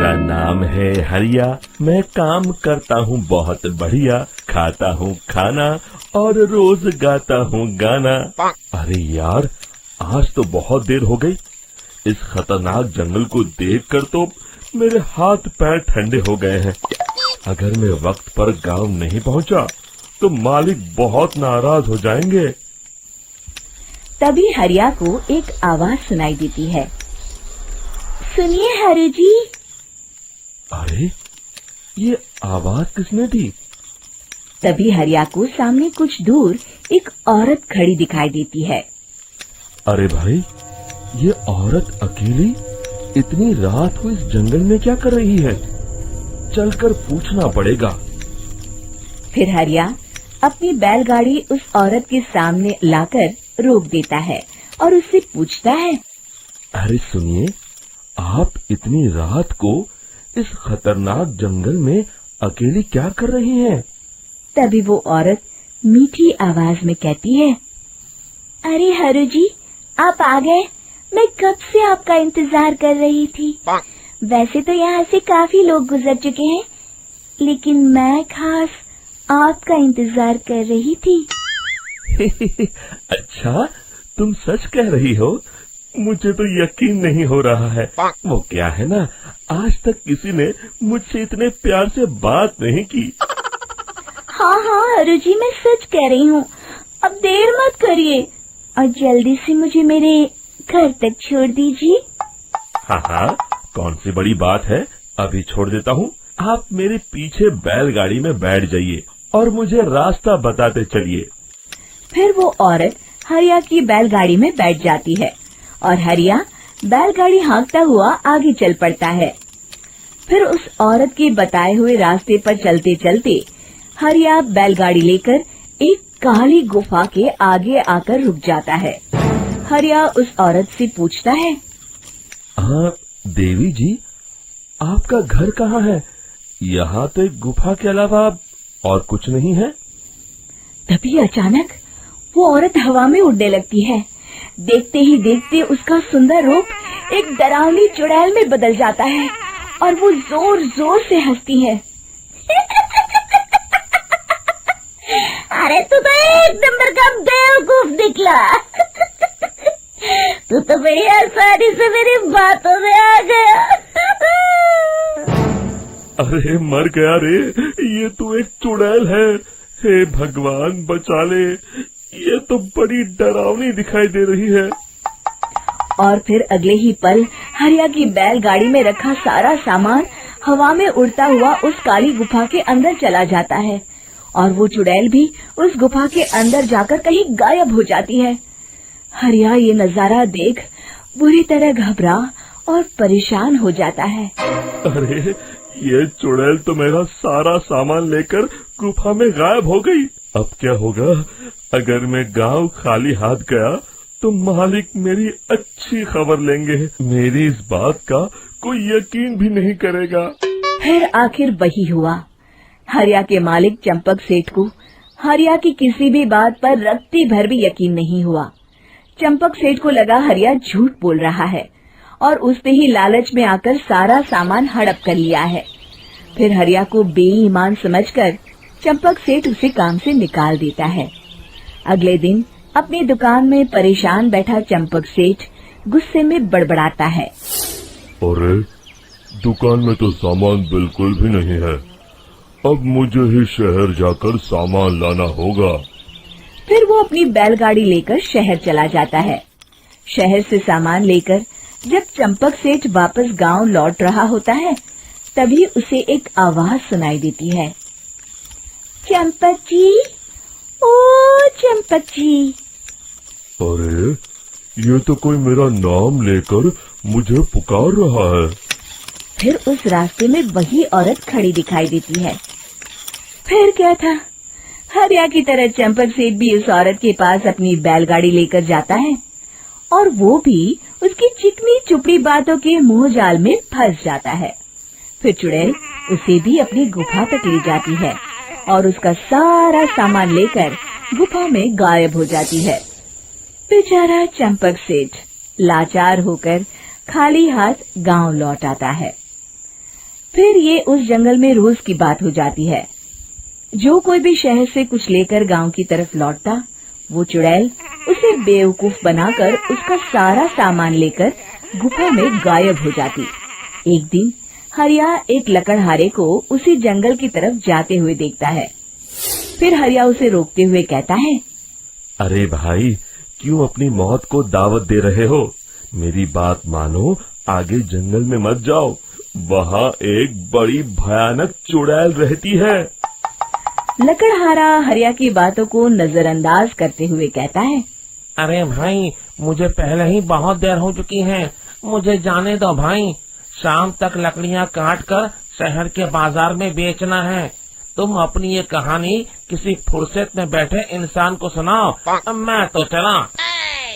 मेरा नाम है हरिया, मैं काम करता हूँ बहुत बढ़िया, खाता हूँ खाना और रोज गाता हूँ गाना। अरे यार, आज तो बहुत देर हो गई। इस खतरनाक जंगल को देखकर तो मेरे हाथ पैर ठंडे हो गए हैं। अगर मैं वक्त पर गांव नहीं पहुंचा तो मालिक बहुत नाराज हो जाएंगे। तभी हरिया को एक आवाज सुनाई देती है। सुनिए हरु जी। अरे, ये आवाज किसने दी? तभी हरिया को सामने कुछ दूर एक औरत खड़ी दिखाई देती है। अरे भाई, ये औरत अकेली इतनी रात को इस जंगल में क्या कर रही है? चलकर पूछना पड़ेगा। फिर हरिया अपनी बैलगाड़ी उस औरत के सामने लाकर रोक देता है और उससे पूछता है। अरे सुनिए, आप इतनी रात को इस खतरनाक जंगल में अकेली क्या कर रही हैं? तभी वो औरत मीठी आवाज में कहती है, अरे हरु जी, आप आ गए। मैं कब से आपका इंतजार कर रही थी। वैसे तो यहाँ से काफी लोग गुजर चुके हैं, लेकिन मैं खास आपका इंतजार कर रही थी। अच्छा, तुम सच कह रही हो? मुझे तो यकीन नहीं हो रहा है। वो क्या है ना, आज तक किसी ने मुझसे इतने प्यार से बात नहीं की। हाँ हाँ हरु जी, मैं सच कह रही हूँ। अब देर मत करिए और जल्दी से मुझे मेरे घर तक छोड़ दीजिए। हाँ हाँ, कौन सी बड़ी बात है, अभी छोड़ देता हूँ। आप मेरे पीछे बैलगाड़ी में बैठ जाइए और मुझे रास्ता बताते चलिए। फिर वो औरत हरिया की बैलगाड़ी में बैठ जाती है और हरिया बैलगाड़ी हाँकता हुआ आगे चल पड़ता है। फिर उस औरत के बताए हुए रास्ते पर चलते चलते हरिया बैलगाड़ी लेकर एक काली गुफा के आगे आकर रुक जाता है। हरिया उस औरत से पूछता है, हाँ देवी जी, आपका घर कहाँ है? यहाँ तो एक गुफा के अलावा और कुछ नहीं है। तभी अचानक वो औरत हवा में उड़ने लगती है। देखते ही देखते उसका सुंदर रूप एक डरावनी चुड़ैल में बदल जाता है और वो जोर जोर से हंसती है। अरे तू तो एक नंबर का बेवकूफ निकला। तू तो बड़ी आसानी से मेरी बातों में आ गया। अरे मर गया रे, ये तो एक चुड़ैल है। हे भगवान बचा ले, ये तो बड़ी डरावनी दिखाई दे रही है। और फिर अगले ही पल हरिया की बैलगाड़ी में रखा सारा सामान हवा में उड़ता हुआ उस काली गुफा के अंदर चला जाता है और वो चुड़ैल भी उस गुफा के अंदर जाकर कहीं गायब हो जाती है। हरिया ये नजारा देख बुरी तरह घबरा और परेशान हो जाता है। अरे, ये चुड़ैल तो मेरा सारा सामान लेकर गुफा में गायब हो गई। अब क्या होगा? अगर मैं गांव खाली हाथ गया तो मालिक मेरी अच्छी खबर लेंगे। मेरी इस बात का कोई यकीन भी नहीं करेगा। फिर आखिर वही हुआ। हरिया के मालिक चंपक सेठ को हरिया की किसी भी बात पर रत्ती भर भी यकीन नहीं हुआ। चंपक सेठ को लगा हरिया झूठ बोल रहा है और उसने ही लालच में आकर सारा सामान हड़प कर लिया है। फिर हरिया को बेईमान समझकर चंपक सेठ उसे काम से निकाल देता है। अगले दिन अपनी दुकान में परेशान बैठा चंपक सेठ गुस्से में बड़बड़ाता है। अरे, दुकान में तो सामान बिल्कुल भी नहीं है। अब मुझे ही शहर जाकर सामान लाना होगा। फिर वो अपनी बैलगाड़ी लेकर शहर चला जाता है। शहर से सामान लेकर जब चंपक सेठ वापस गांव लौट रहा होता है, तभी उसे एक आवाज सुनाई देती है। चंपक जी, ओ चंपक जी। अरे, ये तो कोई मेरा नाम लेकर मुझे पुकार रहा है। फिर उस रास्ते में वही औरत खड़ी दिखाई देती है। फिर क्या था, हरिया की तरह चंपक सेठ भी उस औरत के पास अपनी बैलगाड़ी लेकर जाता है और वो भी उसकी चिकनी चुपड़ी बातों के मुंह जाल में फंस जाता है। फिर चुड़ैल उसे भी अपनी गुफा तक ले जाती है और उसका सारा सामान लेकर गुफा में गायब हो जाती है। बेचारा चंपक सेठ लाचार होकर खाली हाथ गांव लौट आता है। फिर ये उस जंगल में रोज की बात हो जाती है। जो कोई भी शहर से कुछ लेकर गांव की तरफ लौटता, वो चुड़ैल उसे बेवकूफ बनाकर उसका सारा सामान लेकर गुफा में गायब हो जाती। एक दिन हरिया एक लकड़हारे को उसी जंगल की तरफ जाते हुए देखता है। फिर हरिया उसे रोकते हुए कहता है, अरे भाई, क्यों अपनी मौत को दावत दे रहे हो? मेरी बात मानो, आगे जंगल में मत जाओ, वहाँ एक बड़ी भयानक चुड़ैल रहती है। लकड़हारा हरिया की बातों को नजरअंदाज करते हुए कहता है, अरे भाई, मुझे पहले ही बहुत देर हो चुकी है, मुझे जाने दो भाई। शाम तक लकड़ियाँ काट कर शहर के बाजार में बेचना है। तुम अपनी ये कहानी किसी फुर्सत में बैठे इंसान को सुनाओ, मैं तो चला।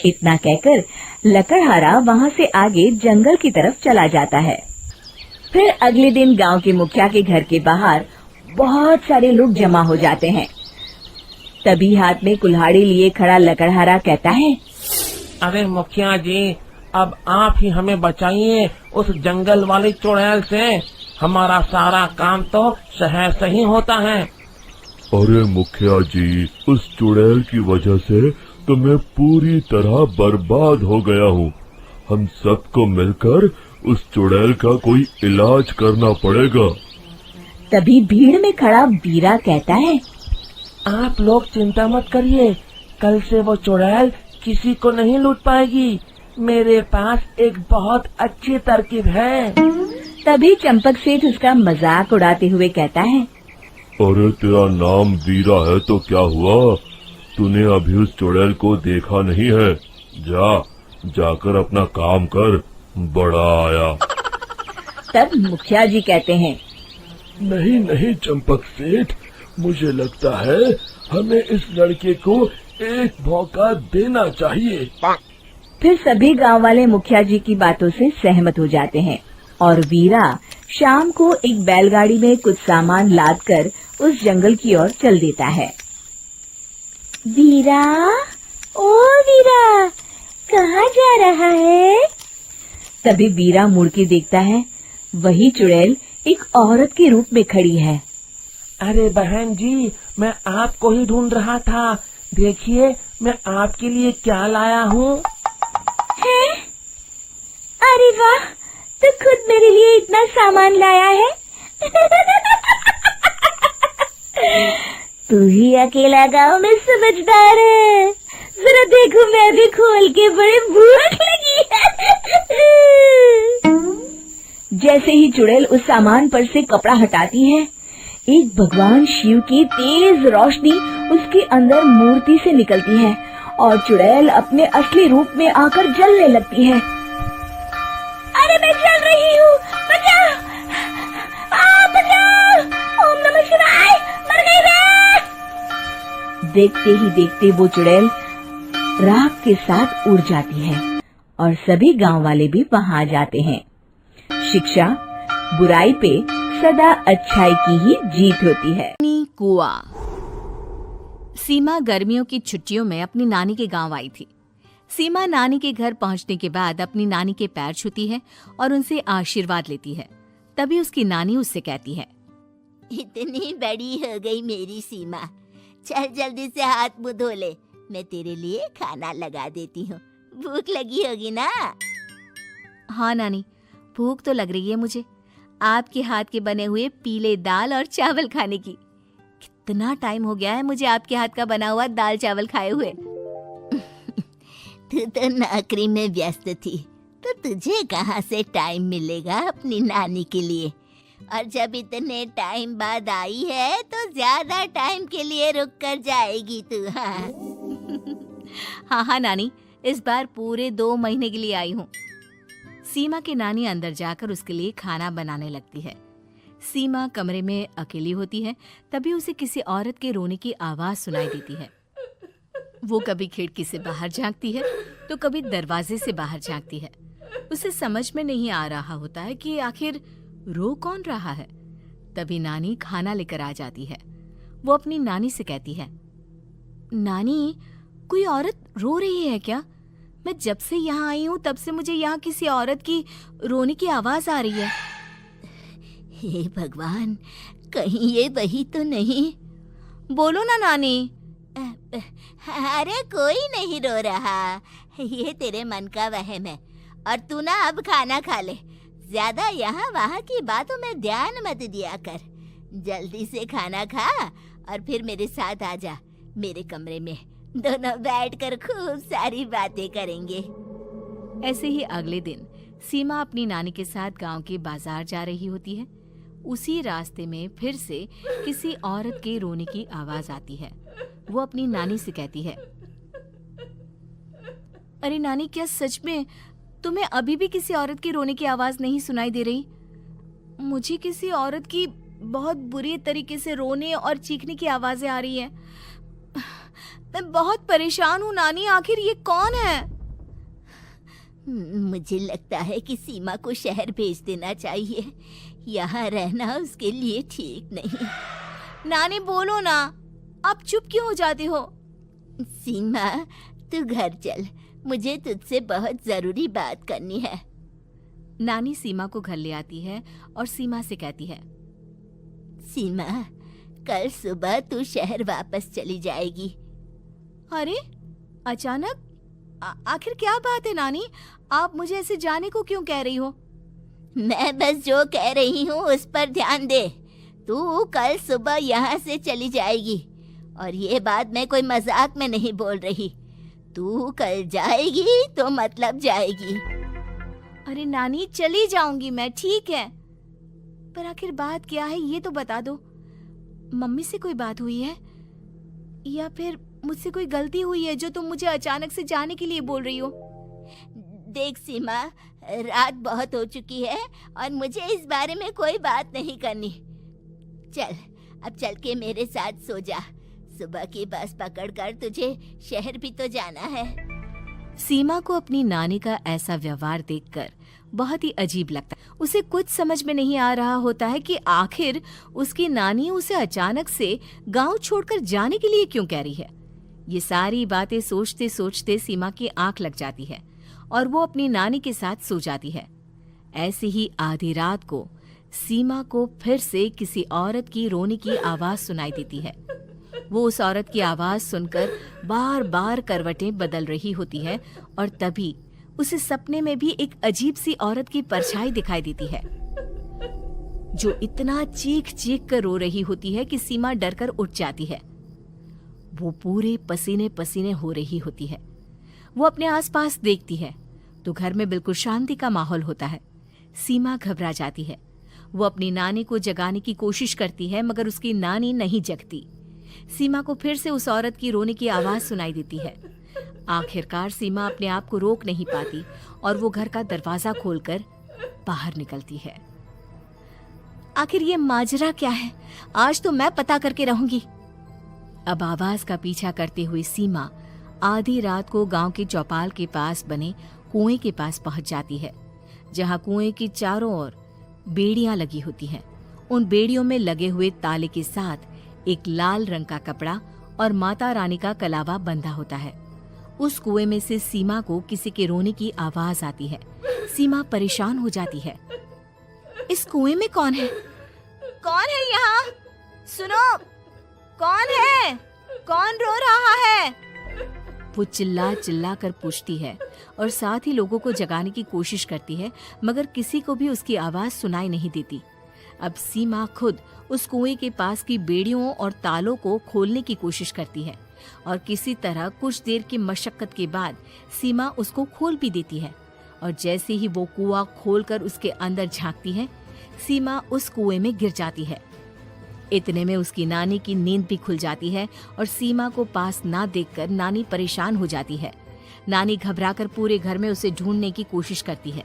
इतना कहकर लकड़हारा वहाँ से आगे जंगल की तरफ चला जाता है। फिर अगले दिन गांव के मुखिया के घर के बाहर बहुत सारे लोग जमा हो जाते हैं। तभी हाथ में कुल्हाड़ी लिए खड़ा लकड़हारा कहता है, अरे मुखिया जी, अब आप ही हमें बचाइए उस जंगल वाली चुड़ैल से। हमारा सारा काम तो शहर से ही होता है। अरे मुखिया जी, उस चुड़ैल की वजह से तो मैं पूरी तरह बर्बाद हो गया हूँ। हम सबको मिलकर उस चुड़ैल का कोई इलाज करना पड़ेगा। तभी भीड़ में खड़ा वीरा कहता है, आप लोग चिंता मत करिए, कल से वो चुड़ैल किसी को नहीं लूट पाएगी। मेरे पास एक बहुत अच्छी तरकीब है। तभी चंपक सेठ उसका मजाक उड़ाते हुए कहता है, अरे तेरा नाम वीरा है तो क्या हुआ? तूने अभी उस चुड़ैल को देखा नहीं है? जाकर अपना काम कर, बड़ा आया। तब मुखिया जी कहते हैं, नहीं चंपक सेठ, मुझे लगता है हमें इस लड़के को एक मौका देना चाहिए। फिर सभी गांव वाले मुखिया जी की बातों से सहमत हो जाते हैं और वीरा शाम को एक बैलगाड़ी में कुछ सामान लादकर उस जंगल की ओर चल देता है। वीरा, ओ वीरा, कहाँ जा रहा है? तभी वीरा मुड़ के देखता है, वही चुड़ैल एक औरत के रूप में खड़ी है। अरे बहन जी, मैं आपको ही ढूंढ रहा था। देखिए, मैं आपके लिए क्या लाया हूँ। हैं? अरे वाह, तो खुद मेरे लिए इतना सामान लाया है। तू ही अकेला गांव में समझदार है। जरा देखो, मैं भी खोल के, बड़े भूख लगी है। जैसे ही चुड़ैल उस सामान पर से कपड़ा हटाती है, एक भगवान शिव की तेज रोशनी उसके अंदर मूर्ति से निकलती है और चुड़ैल अपने असली रूप में आकर जलने लगती है। अरे मैं जल रही हूँ, बचाओ! बचाओ! ओम नमः शिवाय, मर गई मैं! देखते ही देखते वो चुड़ैल राख के साथ उड़ जाती है और सभी गांव वाले भी वहां जाते हैं। शिक्षा बुराई पे सदा अच्छाई की ही जीत होती है। कुआ। सीमा गर्मियों की छुट्टियों में अपनी नानी के गांव आई थी। सीमा नानी के घर पहुंचने के बाद अपनी नानी के पैर छूती है और उनसे आशीर्वाद लेती है। तभी उसकी नानी उससे कहती है, इतनी बड़ी हो गई मेरी सीमा, चल जल्दी से हाथ मुंह धो ले, मैं तेरे लिए खाना लगा देती हूँ। भूख लगी होगी ना? हाँ नानी, भूख तो लग रही है मुझे। आपके हाथ के बने हुए पीले दाल और चावल खाने की। कितना टाइम हो गया है मुझे आपके हाथ का बना हुआ दाल चावल खाए हुए। तू तो नौकरी में व्यस्त थी, तो तुझे कहाँ से टाइम मिलेगा अपनी नानी के लिए। और जब इतने टाइम बाद आई है तो ज्यादा टाइम के लिए रुक कर जाएगी तू। हाँ नानी, इस बार पूरे 2 महीने के लिए आई हूँ। सीमा की नानी अंदर जाकर उसके लिए खाना बनाने लगती है। सीमा कमरे में अकेली होती है। तभी उसे किसी औरत के रोने की आवाज सुनाई देती है। वो कभी खिड़की से बाहर झांकती है तो कभी दरवाजे से बाहर झांकती है। उसे समझ में नहीं आ रहा होता है कि आखिर रो कौन रहा है। तभी नानी खाना लेकर आ जाती है। वो अपनी नानी से कहती है, नानी, कोई औरत रो रही है क्या? मैं जब से यहाँ आई हूँ तब से मुझे यहाँ किसी औरत की रोने की आवाज आ रही है। हे भगवान, कहीं ये वही तो नहीं। बोलो ना नानी। अरे कोई नहीं रो रहा, ये तेरे मन का वहम है। और तू ना अब खाना खा ले, ज्यादा यहाँ वहाँ की बातों में ध्यान मत दिया कर। जल्दी से खाना खा और फिर मेरे साथ आ जा मेरे कमरे में, दोनों बैठकर खूब सारी बातें करेंगे। ऐसे ही अगले दिन सीमा अपनी नानी के साथ गांव के बाजार जा रही होती है। उसी रास्ते में फिर से किसी औरत के रोने की आवाज आती है। वो अपनी नानी से कहती है, अरे नानी, क्या सच में तुम्हें अभी भी किसी औरत की रोने की आवाज नहीं सुनाई दे रही? मुझे किसी औरत की बहुत बुरी तरीके से रोने और चीखने की आवाजें आ रही हैं। मैं बहुत परेशान हूँ नानी, आखिर ये कौन है? मुझे लगता है कि सीमा को शहर भेज देना चाहिए, यहाँ रहना उसके लिए ठीक नहीं। नानी बोलो ना, आप चुप क्यों हो जाते हो? सीमा, तू घर चल, मुझे तुझसे बहुत जरूरी बात करनी है। नानी सीमा को घर ले आती है और सीमा से कहती है, सीमा, कल सुबह तू शहर वापस चली जाएगी। अरे अचानक? आखिर क्या बात है नानी? आप मुझे ऐसे जाने को क्यों कह रही हो? मैं बस जो कह रही हूँ उस पर ध्यान दे। तू कल सुबह यहाँ से चली जाएगी, और ये बात मैं कोई मजाक में नहीं बोल रही। तू कल जाएगी तो मतलब जाएगी। अरे नानी, चली जाऊंगी मैं, ठीक है, पर आखिर बात क्या है ये तो बता दो। मम्मी से कोई बात हुई है या फिर मुझसे कोई गलती हुई है जो तुम मुझे अचानक से जाने के लिए बोल रही हो? देख सीमा, रात बहुत हो चुकी है और मुझे इस बारे में कोई बात नहीं करनी। चल, अब चल के मेरे साथ सो जा। सुबह की बस पकड़कर तुझे शहर भी तो जाना है। सीमा को अपनी नानी का ऐसा व्यवहार देखकर बहुत ही अजीब लगता है। उसे कुछ समझ में नहीं आ रहा होता है कि आखिर उसकी नानी उसे अचानक से गांव छोड़कर जाने के लिए क्यों कह रही है। ये सारी बातें सोचते सोचते सीमा की आंख लग जाती है और वो अपनी नानी के साथ सो जाती है। ऐसे ही आधी रात को सीमा को फिर से किसी औरत की रोने की आवाज सुनाई देती है। वो उस औरत की आवाज सुनकर बार बार करवटें बदल रही होती है और तभी उसे सपने में भी एक अजीब सी औरत की परछाई दिखाई देती है, जो इतना चीख चीख कर रो रही होती है कि सीमा डरकर उठ जाती है। वो पूरे पसीने पसीने हो रही होती है। वो अपने आसपास देखती है तो घर में बिल्कुल शांति का माहौल होता है। सीमा घबरा जाती है। वो अपनी नानी को जगाने की कोशिश करती है मगर उसकी नानी नहीं जगती। सीमा को फिर से उस औरत की रोने की आवाज सुनाई देती है। आखिरकार सीमा अपने आप को रोक नहीं पाती और वो घर का दरवाजा खोलकर बाहर निकलती है। आखिर ये माजरा क्या है? आज तो मैं पता करके रहूंगी। अब आवाज का पीछा करते हुए सीमा आधी रात को गांव के चौपाल के पास बने कुएं के पास पहुंच जाती है, जहां कुएं की चारों ओर बेड़ियां लगी होती हैं। उन बेड़ियों में लगे हुए ताले के साथ एक लाल रंग का कपड़ा और माता रानी का कलावा बंधा होता है। उस कुएं में से सीमा को किसी के रोने की आवाज आती है। सीमा परेशान हो जाती है। इस कुएं में कौन है? कौन है यहाँ? सुनो, कौन है? कौन रो रहा है? वो चिल्ला चिल्ला कर पूछती है और साथ ही लोगों को जगाने की कोशिश करती है, मगर किसी को भी उसकी आवाज सुनाई नहीं देती। अब सीमा खुद उस कुएं के पास की बेड़ियों और तालों को खोलने की कोशिश करती है और किसी तरह कुछ देर की मशक्कत के बाद सीमा उसको खोल भी देती है। और जैसे ही वो कुआं खोलकर उसके अंदर झांकती है, सीमा उस कुएं में गिर जाती है। इतने में उसकी नानी की नींद भी खुल जाती है और सीमा को पास ना देखकर नानी परेशान हो जाती है। नानी घबराकर पूरे घर में उसे ढूंढने की कोशिश करती है,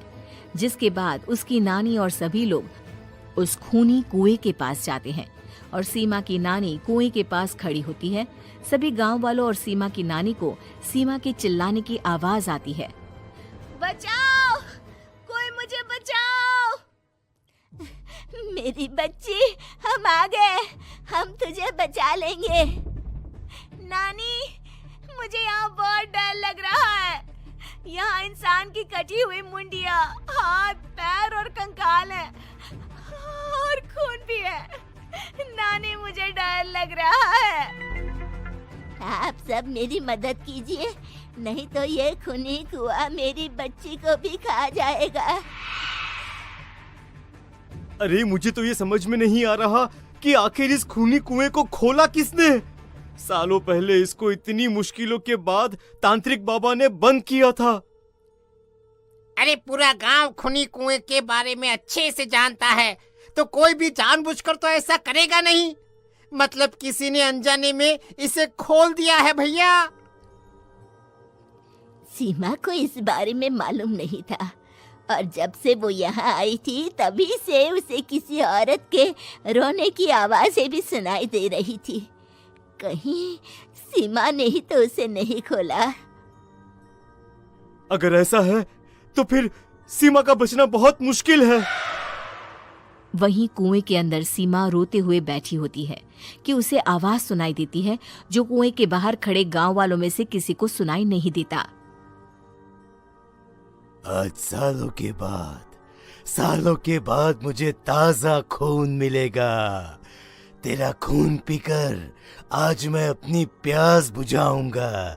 जिसके बाद उसकी नानी और सभी लोग उस खूनी कुएं के पास जाते हैं और सीमा की नानी कुएं के पास खड़ी होती है। सभी गांव वालों और सीमा की नानी को सीमा के चिल्लाने की आवाज आती है, बचाओ, कोई मुझे बचाओ। मेरी बच्ची, हम आ गए, हम तुझे बचा लेंगे। नानी, मुझे यहाँ बहुत डर लग रहा है। यहाँ इंसान की कटी हुई मुंडिया, हाथ, पैर और कंकाल है और लग रहा है। आप सब मेरी मदद कीजिए, नहीं तो ये खूनी कुआं मेरी बच्ची को भी खा जाएगा। अरे मुझे तो ये समझ में नहीं आ रहा कि आखिर इस खूनी कुएं को खोला किसने। सालों पहले इसको इतनी मुश्किलों के बाद तांत्रिक बाबा ने बंद किया था। अरे पूरा गांव खूनी कुएं के बारे में अच्छे से जानता है, तो कोई भी जानबूझकर तो ऐसा करेगा नहीं। मतलब किसी ने अनजाने में इसे खोल दिया है भैया। सीमा को इस बारे में मालूम नहीं था, और जब से वो यहाँ आई थी तभी से उसे किसी औरत के रोने की आवाजें भी सुनाई दे रही थी। कहीं सीमा ने ही तो उसे नहीं खोला। अगर ऐसा है तो फिर सीमा का बचना बहुत मुश्किल है। वहीं कुएं के अंदर सीमा रोते हुए बैठी होती है कि उसे आवाज सुनाई देती है जो कुएं के बाहर खड़े गांव वालों में से किसी को सुनाई नहीं देता। आज सालों के बाद मुझे ताजा खून मिलेगा। तेरा खून पीकर आज मैं अपनी प्यास बुझाऊंगा।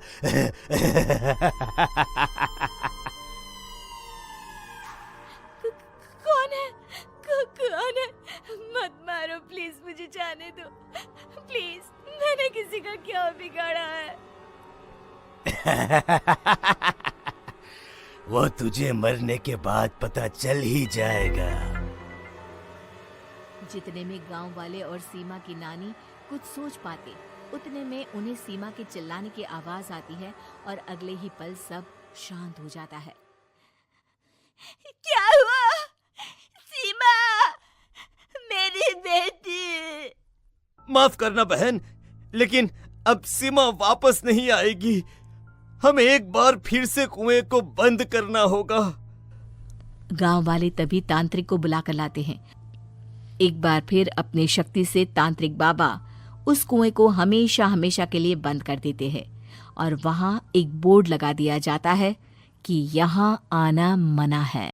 कौन है? मत मारो प्लीज, मुझे जाने दो प्लीज। मैंने किसी का क्या बिगाड़ा है? वो तुझे मरने के बाद पता चल ही जाएगा। जितने में गांव वाले और सीमा की नानी कुछ सोच पाते, उतने में उन्हें सीमा के चिल्लाने की आवाज आती है और अगले ही पल सब शांत हो जाता है। क्या हुआ? सीमा, मेरी बेटी। माफ करना बहन, लेकिन अब सीमा वापस नहीं आएगी। हमें एक बार फिर से कुएं को बंद करना होगा। गांव वाले तभी तांत्रिक को बुला कर लाते हैं। एक बार फिर अपनी शक्ति से तांत्रिक बाबा उस कुएं को हमेशा हमेशा के लिए बंद कर देते हैं और वहां एक बोर्ड लगा दिया जाता है कि यहाँ आना मना है।